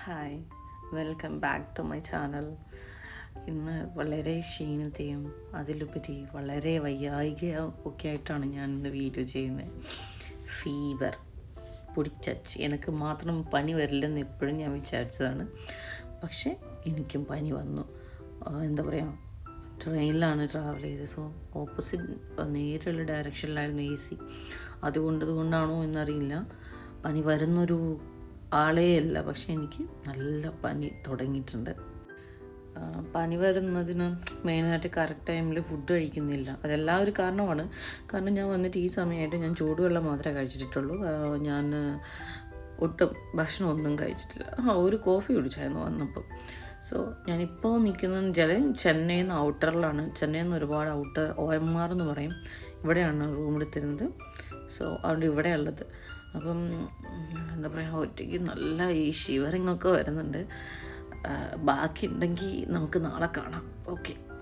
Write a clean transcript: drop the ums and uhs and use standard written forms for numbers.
Hi, welcome back to my channel. ഇന്ന് വളരെ ക്ഷീണതയും അതിലുപരി വളരെ വയ്യായികയും ഒക്കെ ആയിട്ടാണ് ഞാൻ ഇന്ന് വീഡിയോ ചെയ്യുന്നത്. ഫീവർ പിടിച്ചച്ച് എനിക്ക് മാത്രം പനി വരില്ലെന്ന് എപ്പോഴും ഞാൻ വിചാരിച്ചതാണ്. പക്ഷേ എനിക്കും പനി വന്നു. എന്താ പറയുക, ട്രെയിനിലാണ് ട്രാവൽ ചെയ്തത്. സോ ഓപ്പോസിറ്റ് നേരെയുള്ള ഡയറക്ഷനിലായിരുന്നു AC. അതുകൊണ്ടാണോ എന്നറിയില്ല, പനി വരുന്നൊരു ആളേ അല്ല. പക്ഷെ എനിക്ക് നല്ല പനി തുടങ്ങിയിട്ടുണ്ട്. പനി വരുന്നതിന് മെയിനായിട്ട് കറക്റ്റ് ടൈമിൽ ഫുഡ് കഴിക്കുന്നില്ല. അതെല്ലാം ഒരു കാരണമാണ്. കാരണം ഞാൻ വന്നിട്ട് ഈ സമയമായിട്ട് ഞാൻ ചൂടുവെള്ളം മാത്രമേ കഴിച്ചിട്ടുള്ളൂ. ഞാൻ ഒട്ടും ഭക്ഷണം ഒന്നും കഴിച്ചിട്ടില്ല. ഒരു കോഫി കുടിച്ചായിരുന്നു വന്നപ്പോൾ. സോ ഞാനിപ്പോൾ നിൽക്കുന്നതെന്ന് വെച്ചാൽ ചെന്നൈയിൽ നിന്ന് ഔട്ടറിലാണ്. ചെന്നൈയിൽ നിന്ന് ഒരുപാട് ഔട്ടർ OMR എന്ന് പറയും, ഇവിടെയാണ് റൂമെടുത്തിരുന്നത്. സോ അതുകൊണ്ട് ഇവിടെ ഉള്ളത്. അപ്പം എന്താ പറയുക, ഒറ്റയ്ക്ക് നല്ല ഈ ഷിവറിങ് ഒക്കെ വരുന്നുണ്ട്. ബാക്കി ഉണ്ടെങ്കിൽ നമുക്ക് നാളെ കാണാം. ഓക്കെ.